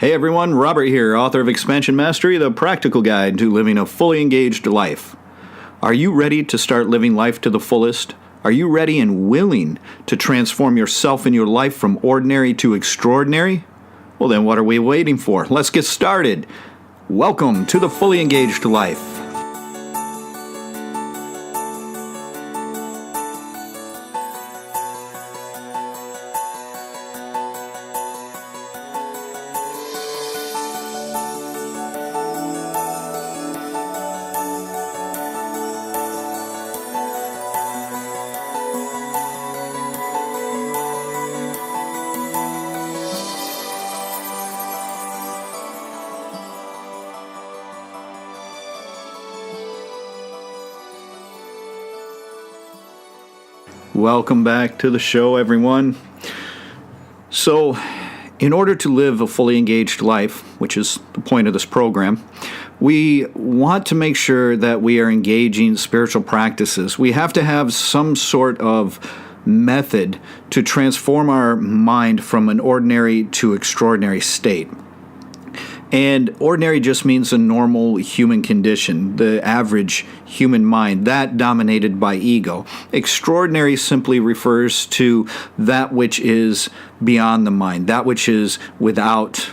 Hey everyone, Robert here, author of Expansion Mastery, the practical guide to living a fully engaged life. Are you ready to start living life to the fullest? Are you ready and willing to transform yourself and your life from ordinary to extraordinary? Well then, what are we waiting for? Let's get started. Welcome to the Fully Engaged Life. Welcome back to the show, everyone. So, in order to live a fully engaged life, which is the point of this program, we want to make sure that we are engaging spiritual practices. We have to have some sort of method to transform our mind from an ordinary to extraordinary state. And ordinary just means a normal human condition, the average human mind, that dominated by ego. Extraordinary simply refers to that which is beyond the mind, that which is without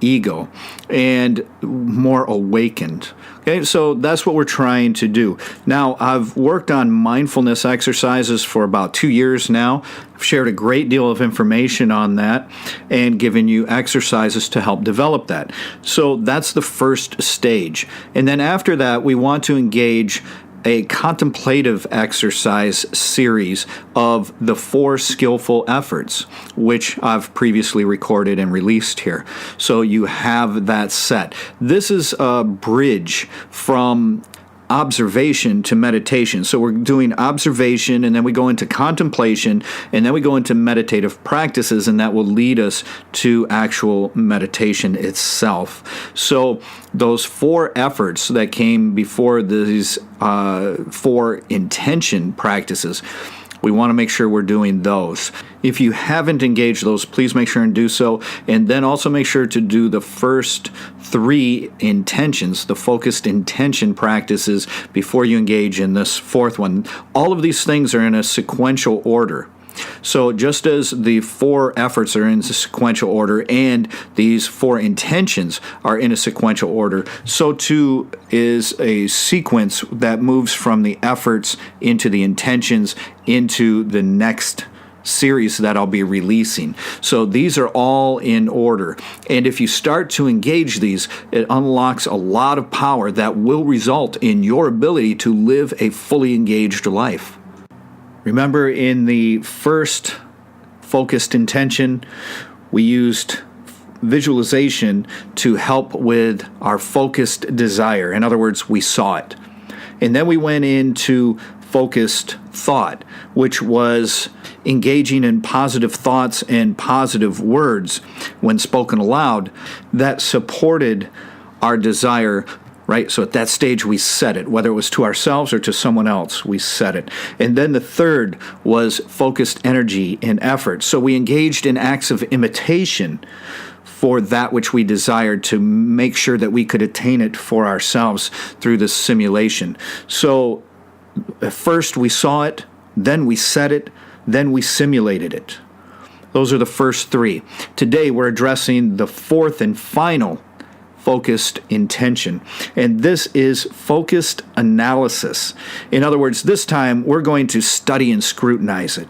ego, and more awakened. Okay, so that's what we're trying to do. Now, I've worked on mindfulness exercises for about 2 years now. I've shared a great deal of information on that and given you exercises to help develop that. So that's the first stage. And then after that, we want to engage a contemplative exercise series of the 4 skillful efforts, which I've previously recorded and released here. So you have that set. This is a bridge from observation to meditation. So we're doing observation, and then we go into contemplation, and then we go into meditative practices, and that will lead us to actual meditation itself. So those 4 efforts that came before these 4 intention practices, we want to make sure we're doing those. If you haven't engaged those, please make sure and do so. And then also make sure to do the first 3 intentions, the focused intention practices, before you engage in this 4th one. All of these things are in a sequential order. So just as the 4 efforts are in sequential order and these 4 intentions are in a sequential order, so too is a sequence that moves from the efforts into the intentions into the next series that I'll be releasing. So these are all in order. And if you start to engage these, it unlocks a lot of power that will result in your ability to live a fully engaged life. Remember, in the first focused intention, we used visualization to help with our focused desire. In other words, we saw it. And then we went into focused thought, which was engaging in positive thoughts and positive words when spoken aloud that supported our desire. Right? So at that stage, we said it, whether it was to ourselves or to someone else, we said it. And then the third was focused energy and effort. So we engaged in acts of imitation for that which we desired to make sure that we could attain it for ourselves through this simulation. So at first we saw it, then we said it, then we simulated it. Those are the first 3. Today we're addressing the 4th and final focused intention. And this is focused analysis. In other words, this time we're going to study and scrutinize it.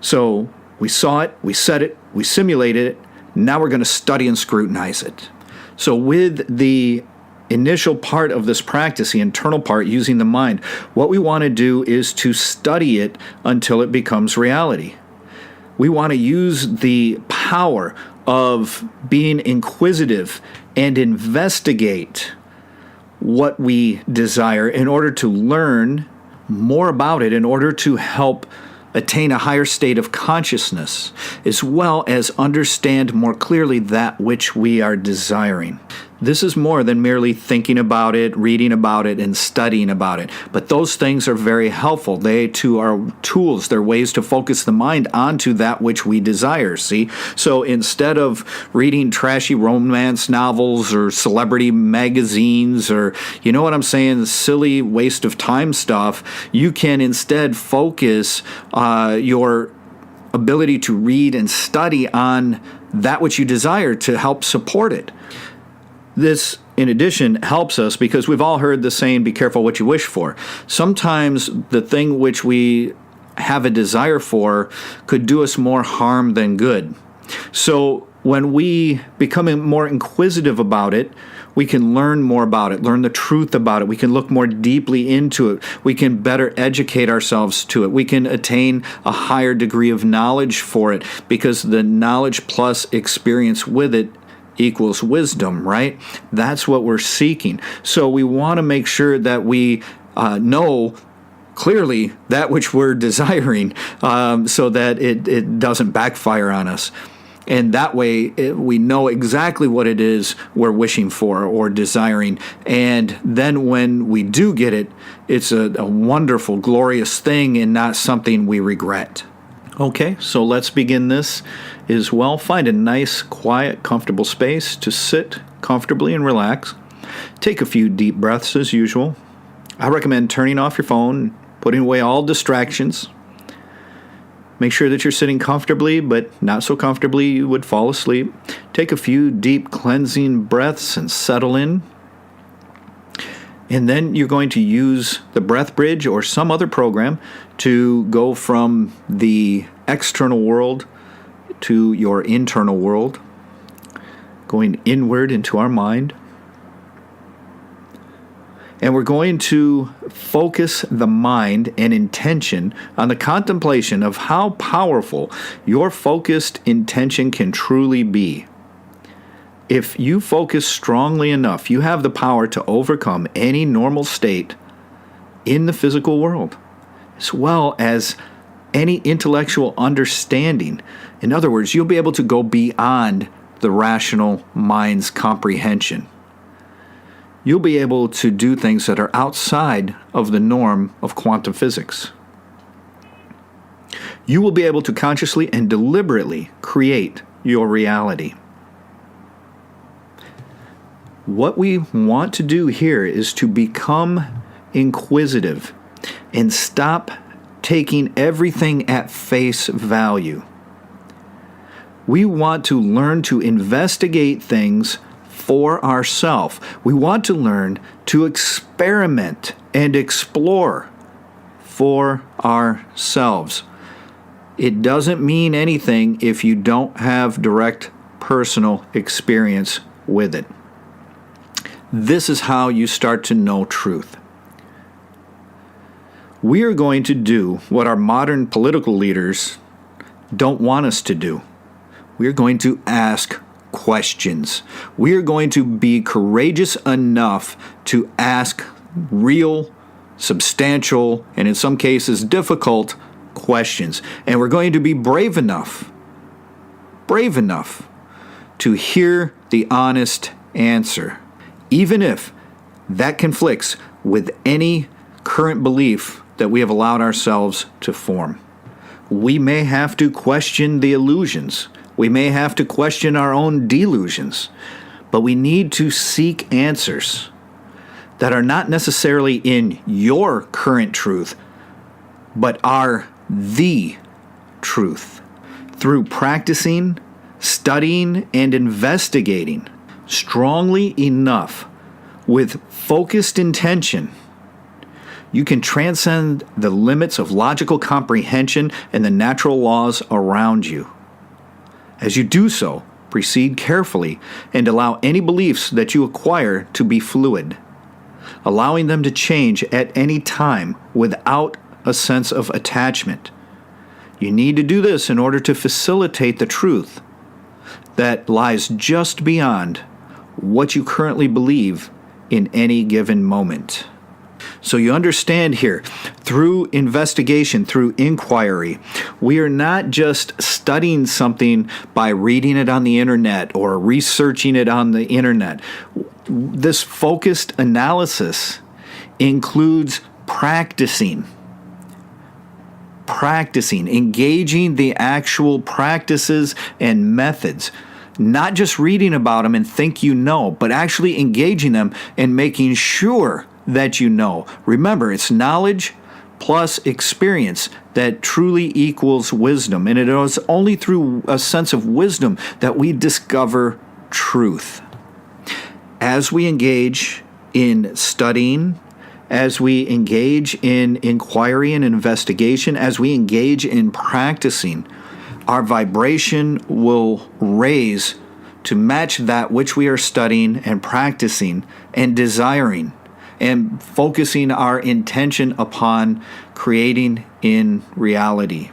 So we saw it, we said it, we simulated it, now we're going to study and scrutinize it. So with the initial part of this practice, the internal part, using the mind, what we want to do is to study it until it becomes reality. We want to use the power of being inquisitive and investigate what we desire in order to learn more about it, in order to help attain a higher state of consciousness, as well as understand more clearly that which we are desiring. This is more than merely thinking about it, reading about it, and studying about it. But those things are very helpful. They, too, are tools. They're ways to focus the mind onto that which we desire, see? So instead of reading trashy romance novels or celebrity magazines or, you know what I'm saying, silly waste of time stuff, you can instead focus your ability to read and study on that which you desire to help support it. This, in addition, helps us because we've all heard the saying, be careful what you wish for. Sometimes the thing which we have a desire for could do us more harm than good. So when we become more inquisitive about it, we can learn more about it, learn the truth about it. We can look more deeply into it. We can better educate ourselves to it. We can attain a higher degree of knowledge for it because the knowledge plus experience with it equals wisdom, right? That's what we're seeking. So we want to make sure that we know clearly that which we're desiring so that it doesn't backfire on us. And that way we know exactly what it is we're wishing for or desiring. And then when we do get it, it's a wonderful, glorious thing and not something we regret. Okay, so let's begin this as well. Find a nice, quiet, comfortable space to sit comfortably and relax. Take a few deep breaths as usual. I recommend turning off your phone, putting away all distractions. Make sure that you're sitting comfortably, but not so comfortably you would fall asleep. Take a few deep cleansing breaths and settle in. And then you're going to use the breath bridge or some other program to go from the external world to your internal world, going inward into our mind. And we're going to focus the mind and intention on the contemplation of how powerful your focused intention can truly be. If you focus strongly enough, you have the power to overcome any normal state in the physical world, as well as any intellectual understanding. In other words, you'll be able to go beyond the rational mind's comprehension. You'll be able to do things that are outside of the norm of quantum physics. You will be able to consciously and deliberately create your reality. What we want to do here is to become inquisitive and stop taking everything at face value. We want to learn to investigate things for ourselves. We want to learn to experiment and explore for ourselves. It doesn't mean anything if you don't have direct personal experience with it. This is how you start to know truth. We are going to do what our modern political leaders don't want us to do. We are going to ask questions. We are going to be courageous enough to ask real, substantial, and in some cases difficult questions. And we're going to be brave enough to hear the honest answer, even if that conflicts with any current belief that we have allowed ourselves to form. We may have to question the illusions. We may have to question our own delusions. But we need to seek answers that are not necessarily in your current truth, but are the truth. Through practicing, studying, and investigating strongly enough with focused intention, you can transcend the limits of logical comprehension and the natural laws around you. As you do so, proceed carefully and allow any beliefs that you acquire to be fluid, allowing them to change at any time without a sense of attachment. You need to do this in order to facilitate the truth that lies just beyond what you currently believe in any given moment. So you understand here, through investigation, through inquiry, we are not just studying something by reading it on the internet or researching it on the internet. This focused analysis includes practicing, engaging the actual practices and methods, not just reading about them and think you know, but actually engaging them and making sure that you know. Remember, it's knowledge plus experience that truly equals wisdom, and it is only through a sense of wisdom that we discover truth. As we engage in studying, as we engage in inquiry and investigation, as we engage in practicing, our vibration will raise to match that which we are studying and practicing and desiring, and focusing our intention upon creating in reality.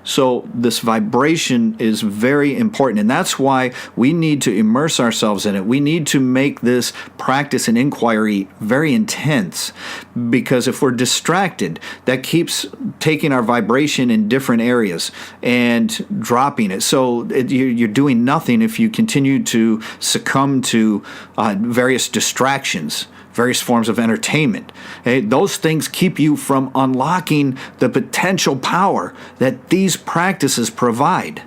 So this vibration is very important, and that's why we need to immerse ourselves in it. We need to make this practice and inquiry very intense, because if we're distracted, that keeps taking our vibration in different areas and dropping it. So you're doing nothing if you continue to succumb to various distractions, various forms of entertainment. Those things keep you from unlocking the potential power that these practices provide.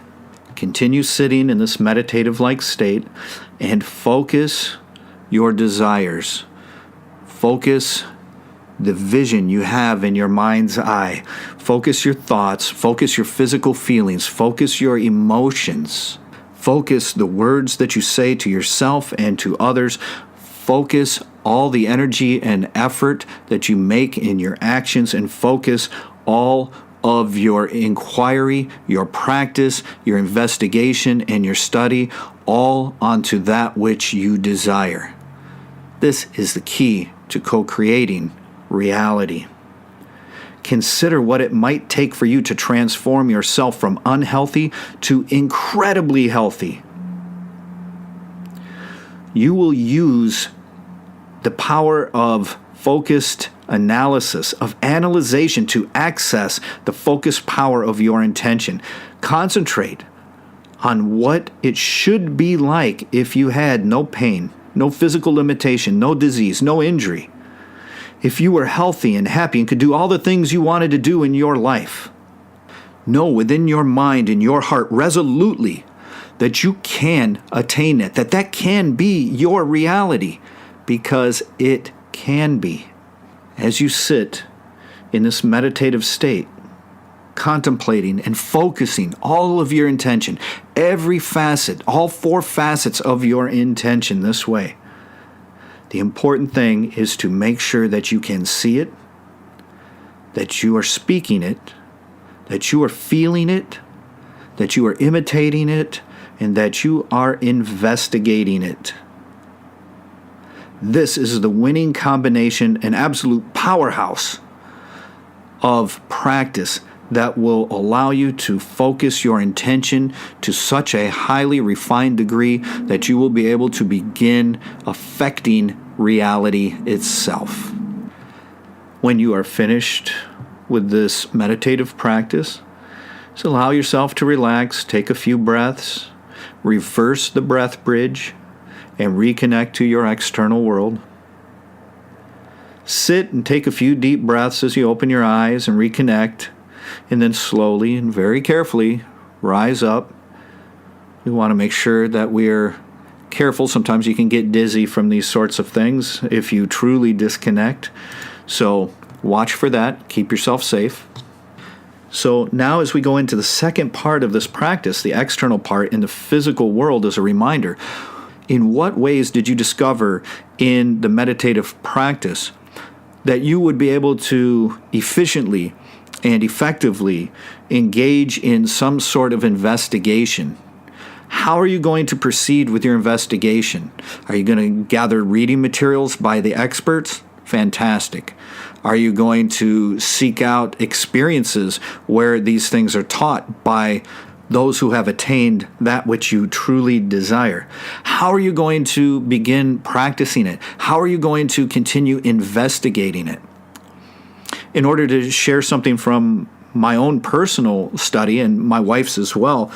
Continue sitting in this meditative-like state and focus your desires. Focus the vision you have in your mind's eye. Focus your thoughts. Focus your physical feelings. Focus your emotions. Focus the words that you say to yourself and to others. Focus all the energy and effort that you make in your actions, and focus all of your inquiry, your practice, your investigation, and your study all onto that which you desire. This is the key to co-creating reality. Consider what it might take for you to transform yourself from unhealthy to incredibly healthy. You will use the power of focused analysis, of analyzation, to access the focused power of your intention. Concentrate on what it should be like if you had no pain, no physical limitation, no disease, no injury. If you were healthy and happy and could do all the things you wanted to do in your life. Know within your mind and your heart resolutely that you can attain it, that can be your reality, because it can be. As you sit in this meditative state, contemplating and focusing all of your intention, every facet, all 4 facets of your intention this way, the important thing is to make sure that you can see it, that you are speaking it, that you are feeling it, that you are imitating it, and that you are investigating it. This is the winning combination, an absolute powerhouse of practice that will allow you to focus your intention to such a highly refined degree that you will be able to begin affecting reality itself. When you are finished with this meditative practice, just allow yourself to relax, take a few breaths, reverse the breath bridge, and reconnect to your external world. Sit and take a few deep breaths as you open your eyes and reconnect, and then slowly and very carefully rise up. We want to make sure that we're careful. Sometimes you can get dizzy from these sorts of things if you truly disconnect. So watch for that. Keep yourself safe. So now as we go into the second part of this practice, the external part in the physical world, as a reminder, in what ways did you discover in the meditative practice that you would be able to efficiently and effectively engage in some sort of investigation? How are you going to proceed with your investigation? Are you going to gather reading materials by the experts? Fantastic. Are you going to seek out experiences where these things are taught by those who have attained that which you truly desire? How are you going to begin practicing it? How are you going to continue investigating it? In order to share something from my own personal study, and my wife's as well,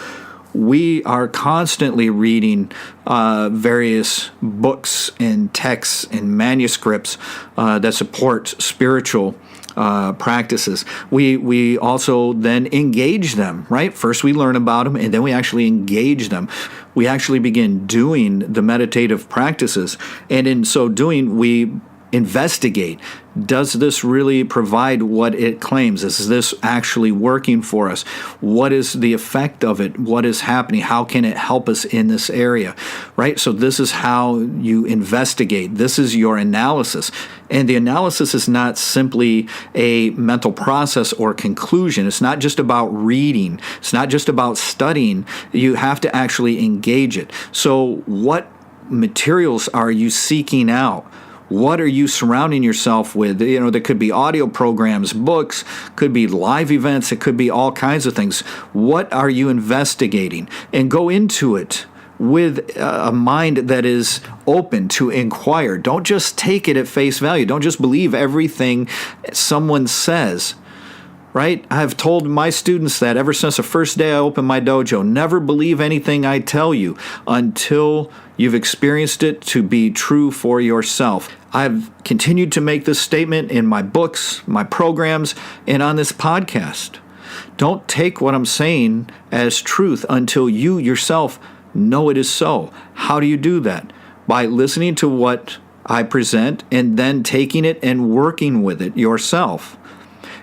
we are constantly reading various books and texts and manuscripts that support spiritual practices. We also then engage them, right? First we learn about them, and then we actually engage them. We actually begin doing the meditative practices, and in so doing, we investigate. Does this really provide what it claims? Is this actually working for us? What is the effect of it? What is happening? How can it help us in this area? Right? So this is how you investigate. This is your analysis. And the analysis is not simply a mental process or conclusion. It's not just about reading. It's not just about studying. You have to actually engage it. So what materials are you seeking out? What are you surrounding yourself with? There could be audio programs, books, could be live events, it could be all kinds of things. What are you investigating? And go into it with a mind that is open to inquire. Don't just take it at face value. Don't just believe everything someone says. Right? I've told my students that ever since the first day I opened my dojo. Never believe anything I tell you until you've experienced it to be true for yourself. I've continued to make this statement in my books, my programs, and on this podcast. Don't take what I'm saying as truth until you yourself know it is so. How do you do that? By listening to what I present and then taking it and working with it yourself.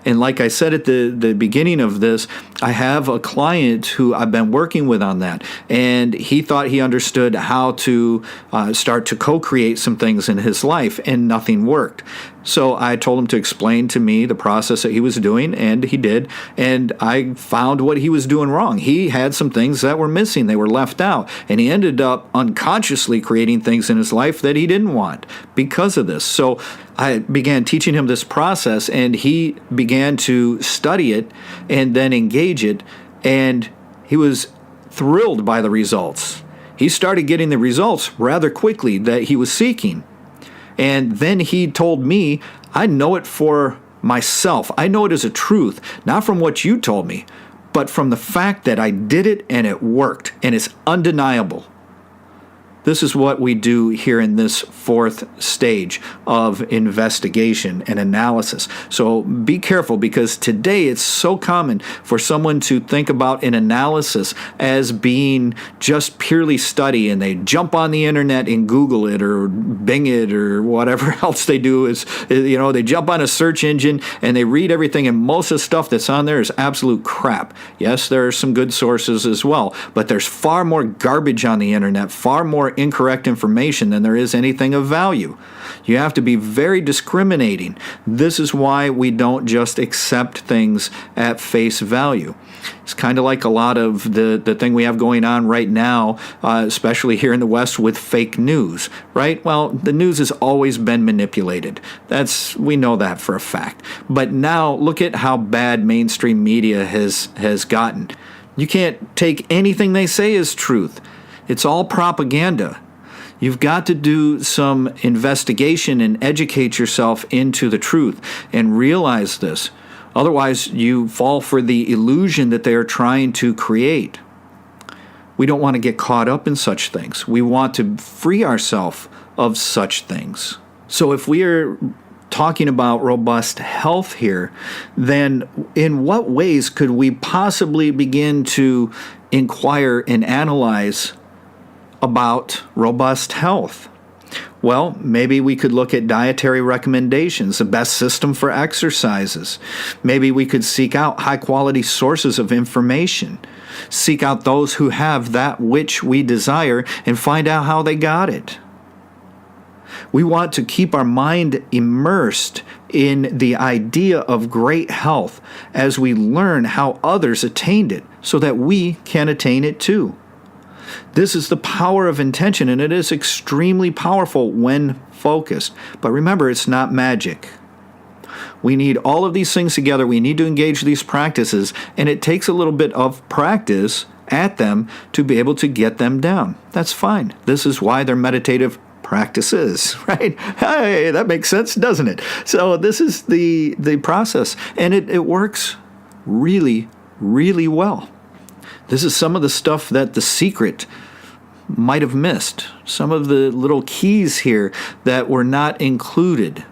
And like I said at the beginning of this, I have a client who I've been working with on that, and he thought he understood how to start to co-create some things in his life, and nothing worked. So I told him to explain to me the process that he was doing, and he did, and I found what he was doing wrong. He had some things that were missing. They were left out, and he ended up unconsciously creating things in his life that he didn't want because of this. So I began teaching him this process, and he began to study it and then engage it, and he was thrilled by the results. He started getting the results rather quickly that he was seeking. And then he told me, I know it for myself. I know it as a truth, not from what you told me, but from the fact that I did it and it worked, and it's undeniable. This is what we do here in this fourth stage of investigation and analysis. So be careful, because today it's so common for someone to think about an analysis as being just purely study, and they jump on the internet and Google it or Bing it or whatever else they do. Is they jump on a search engine and they read everything, and most of the stuff that's on there is absolute crap. Yes, there are some good sources as well, but there's far more garbage on the internet, far more incorrect information than there is anything of value. You have to be very discriminating. This is why we don't just accept things at face value. It's kind of like a lot of the thing we have going on right now, especially here in the West with fake news, right? Well, the news has always been manipulated. We know that for a fact. But now look at how bad mainstream media has gotten. You can't take anything they say as truth. It's all propaganda. You've got to do some investigation and educate yourself into the truth and realize this. Otherwise, you fall for the illusion that they are trying to create. We don't want to get caught up in such things. We want to free ourselves of such things. So if we are talking about robust health here, then in what ways could we possibly begin to inquire and analyze about robust health? Well, maybe we could look at dietary recommendations, the best system for exercises. Maybe we could seek out high-quality sources of information, seek out those who have that which we desire, and find out how they got it. We want to keep our mind immersed in the idea of great health as we learn how others attained it, so that we can attain it too. This is the power of intention, and it is extremely powerful when focused. But remember, it's not magic. We need all of these things together. We need to engage these practices, and it takes a little bit of practice at them to be able to get them down. That's fine. This is why they're meditative practices, right? Hey, that makes sense, doesn't it? So this is the process, and it works really, really well. This is some of the stuff that The Secret might have missed. Some of the little keys here that were not included.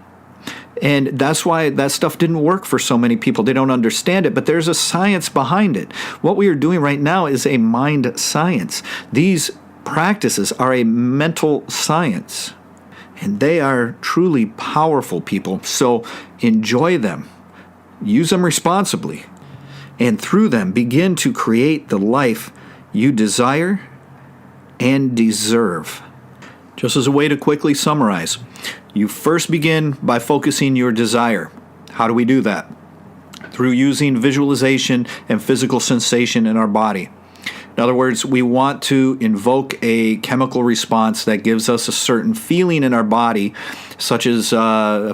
And that's why that stuff didn't work for so many people. They don't understand it, but there's a science behind it. What we are doing right now is a mind science. These practices are a mental science, and they are truly powerful, people. So enjoy them, use them responsibly, and through them begin to create the life you desire and deserve. Just as a way to quickly summarize, you first begin by focusing your desire. How do we do that? Through using visualization and physical sensation in our body. In other words, we want to invoke a chemical response that gives us a certain feeling in our body, such as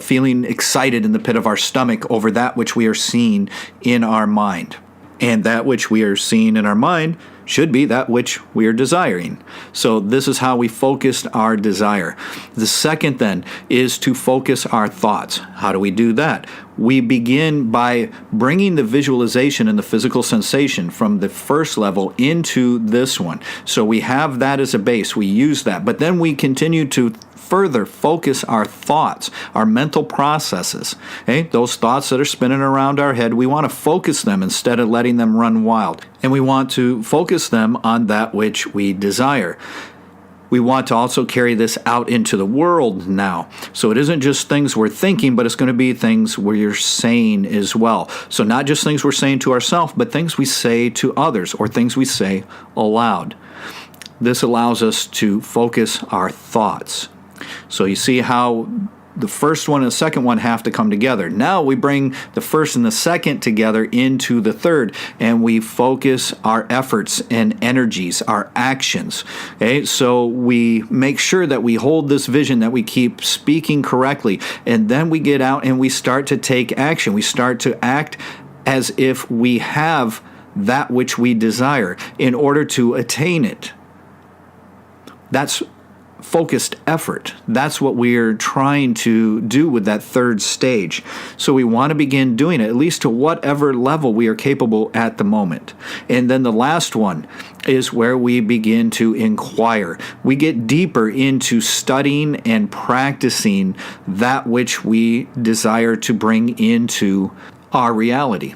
feeling excited in the pit of our stomach over that which we are seeing in our mind. And that which we are seeing in our mind should be that which we are desiring. So this is how we focus our desire. The second then is to focus our thoughts. How do we do that? We begin by bringing the visualization and the physical sensation from the first level into this one. So we have that as a base. We use that. But then we continue to further focus our thoughts, our mental processes. Okay? Those thoughts that are spinning around our head, we want to focus them instead of letting them run wild. And we want to focus them on that which we desire. We want to also carry this out into the world now. So it isn't just things we're thinking, but it's going to be things we're saying as well. So not just things we're saying to ourselves, but things we say to others or things we say aloud. This allows us to focus our thoughts. So you see how the first one and the second one have to come together. Now we bring the first and the second together into the third, and we focus our efforts and energies, our actions. Okay, so we make sure that we hold this vision, that we keep speaking correctly, and then we get out and we start to take action. We start to act as if we have that which we desire in order to attain it. That's focused effort. That's what we're trying to do with that third stage. So we want to begin doing it, at least to whatever level we are capable at the moment. And then the last one is where we begin to inquire. We get deeper into studying and practicing that which we desire to bring into our reality.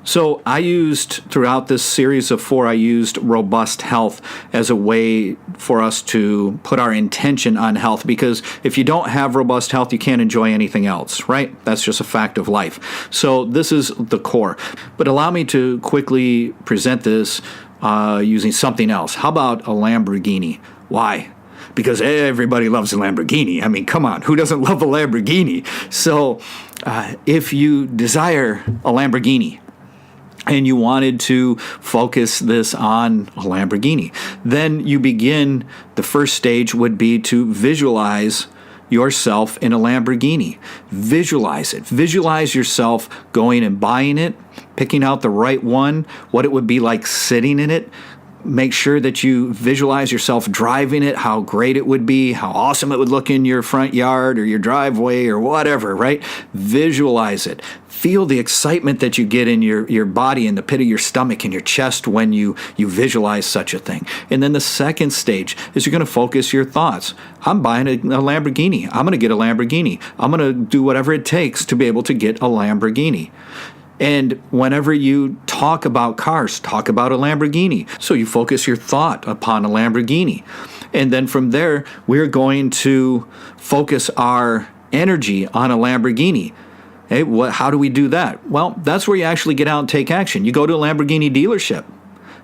So I used, throughout this series of 4, I used robust health as a way for us to put our intention on health, because if you don't have robust health, you can't enjoy anything else, right? That's just a fact of life. So this is the core. But allow me to quickly present this using something else. How about a Lamborghini? Why? Because everybody loves a Lamborghini. I mean, come on, who doesn't love a Lamborghini? So if you desire a Lamborghini, and you wanted to focus this on a Lamborghini, then you begin, the first stage would be to visualize yourself in a Lamborghini. Visualize it. Visualize yourself going and buying it, picking out the right one, what it would be like sitting in it. Make sure that you visualize yourself driving it, how great it would be, how awesome it would look in your front yard or your driveway or whatever, right? Visualize it. Feel the excitement that you get in your body, in the pit of your stomach, in your chest when you visualize such a thing. And then the second stage is you're going to focus your thoughts. I'm buying a Lamborghini. I'm going to get a Lamborghini. I'm going to do whatever it takes to be able to get a Lamborghini. And whenever you talk about cars, talk about a Lamborghini. So you focus your thought upon a Lamborghini. And then from there, we're going to focus our energy on a Lamborghini. Hey, how do we do that? Well, that's where you actually get out and take action. You go to a Lamborghini dealership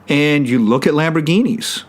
and you look at Lamborghinis.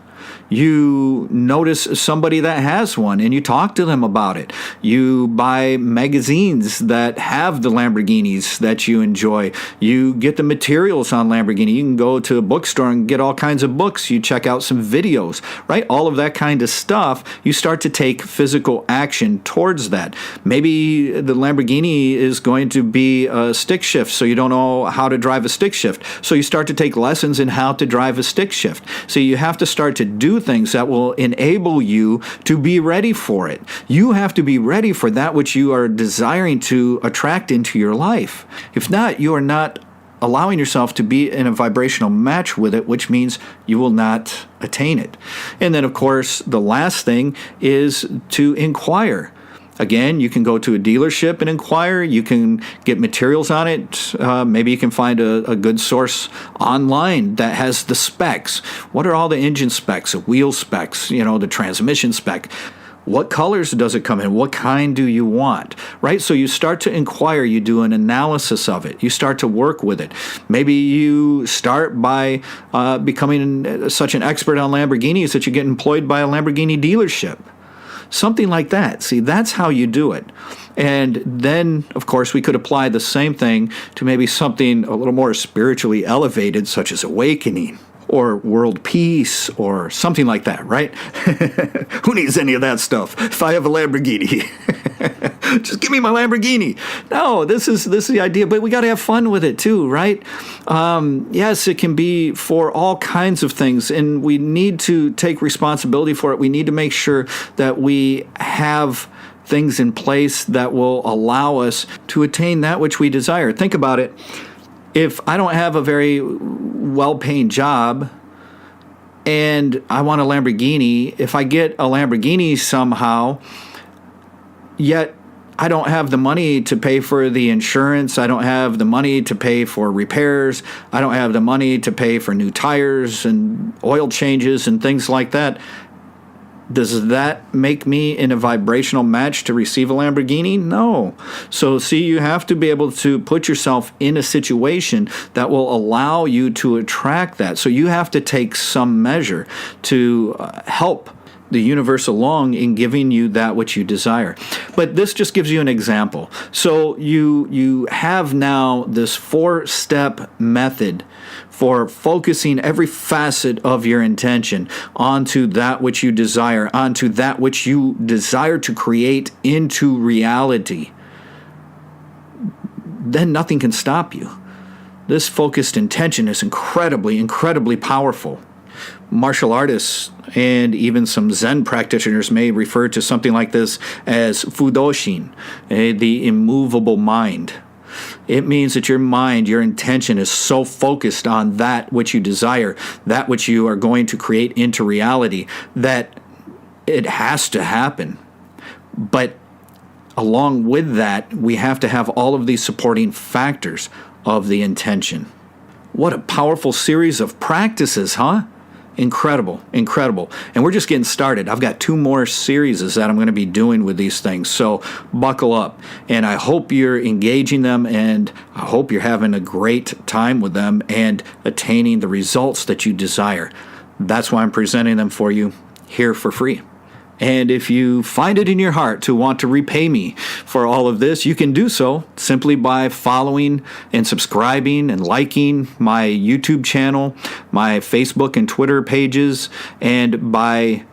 You notice somebody that has one and you talk to them about it. You buy magazines that have the Lamborghinis that you enjoy. You get the materials on Lamborghini. You can go to a bookstore and get all kinds of books. You check out some videos, right? All of that kind of stuff. You start to take physical action towards that. Maybe the Lamborghini is going to be a stick shift, so you don't know how to drive a stick shift. So you start to take lessons in how to drive a stick shift. So you have to start to do things that will enable you to be ready for it. You have to be ready for that which you are desiring to attract into your life. If not, you are not allowing yourself to be in a vibrational match with it, which means you will not attain it. And then, of course, the last thing is to inquire. Again, you can go to a dealership and inquire. You can get materials on it. Maybe you can find a good source online that has the specs. What are all the engine specs, the wheel specs, the transmission spec? What colors does it come in? What kind do you want? Right? So you start to inquire. You do an analysis of it. You start to work with it. Maybe you start by becoming such an expert on Lamborghinis that you get employed by a Lamborghini dealership. Something like that. See, that's how you do it. And then, of course, we could apply the same thing to maybe something a little more spiritually elevated, such as awakening or world peace or something like that, right? Who needs any of that stuff if I have a Lamborghini? Just give me my Lamborghini. No, this is the idea, but we got to have fun with it too, right? Yes, it can be for all kinds of things, and we need to take responsibility for it. We need to make sure that we have things in place that will allow us to attain that which we desire. Think about it. If I don't have a very well-paying job and I want a Lamborghini, if I get a Lamborghini somehow, yet I don't have the money to pay for the insurance, I don't have the money to pay for repairs, I don't have the money to pay for new tires and oil changes and things like that, does that make me in a vibrational match to receive a Lamborghini? No. So see, you have to be able to put yourself in a situation that will allow you to attract that. So you have to take some measure to help the universe along in giving you that which you desire. But this just gives you an example. So you have now this 4-step method for focusing every facet of your intention onto that which you desire, onto that which you desire to create into reality. Then nothing can stop you. This focused intention is incredibly, incredibly powerful. Martial artists and even some Zen practitioners may refer to something like this as Fudoshin, the immovable mind. It means that your mind, your intention is so focused on that which you desire, that which you are going to create into reality, that it has to happen. But along with that, we have to have all of these supporting factors of the intention. What a powerful series of practices, huh? Incredible, incredible. And we're just getting started. I've got 2 more series that I'm going to be doing with these things. So buckle up. And I hope you're engaging them, and I hope you're having a great time with them and attaining the results that you desire. That's why I'm presenting them for you here for free. And if you find it in your heart to want to repay me for all of this, you can do so simply by following and subscribing and liking my YouTube channel, my Facebook and Twitter pages, and by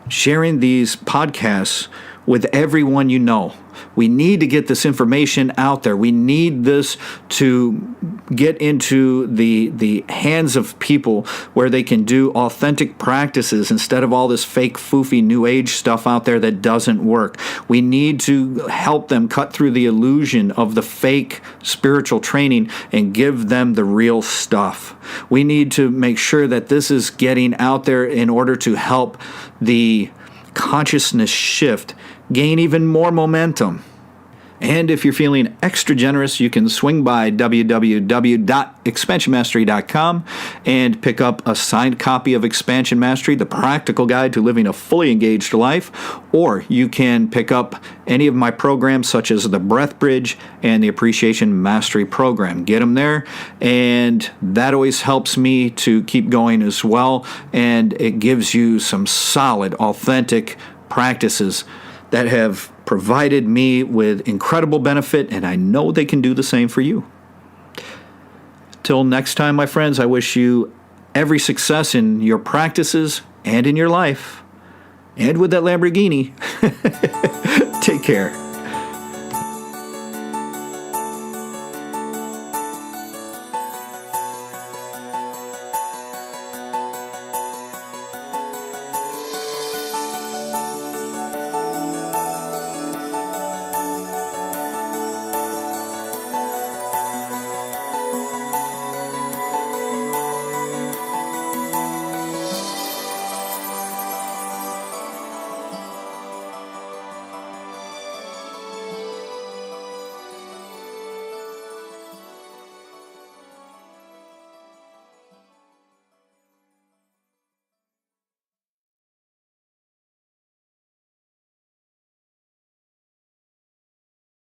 sharing these podcasts with everyone you know. We need to get this information out there. We need this to get into the hands of people where they can do authentic practices instead of all this fake, foofy, new age stuff out there that doesn't work. We need to help them cut through the illusion of the fake spiritual training and give them the real stuff. We need to make sure that this is getting out there in order to help the consciousness shift gain even more momentum. And if you're feeling extra generous, you can swing by www.expansionmastery.com and pick up a signed copy of Expansion Mastery, the practical guide to living a fully engaged life. Or you can pick up any of my programs, such as the Breath Bridge and the Appreciation Mastery program. Get them there, and that always helps me to keep going as well. And it gives you some solid, authentic practices that have provided me with incredible benefit, and I know they can do the same for you. Till next time, my friends, I wish you every success in your practices and in your life. And with that Lamborghini, take care.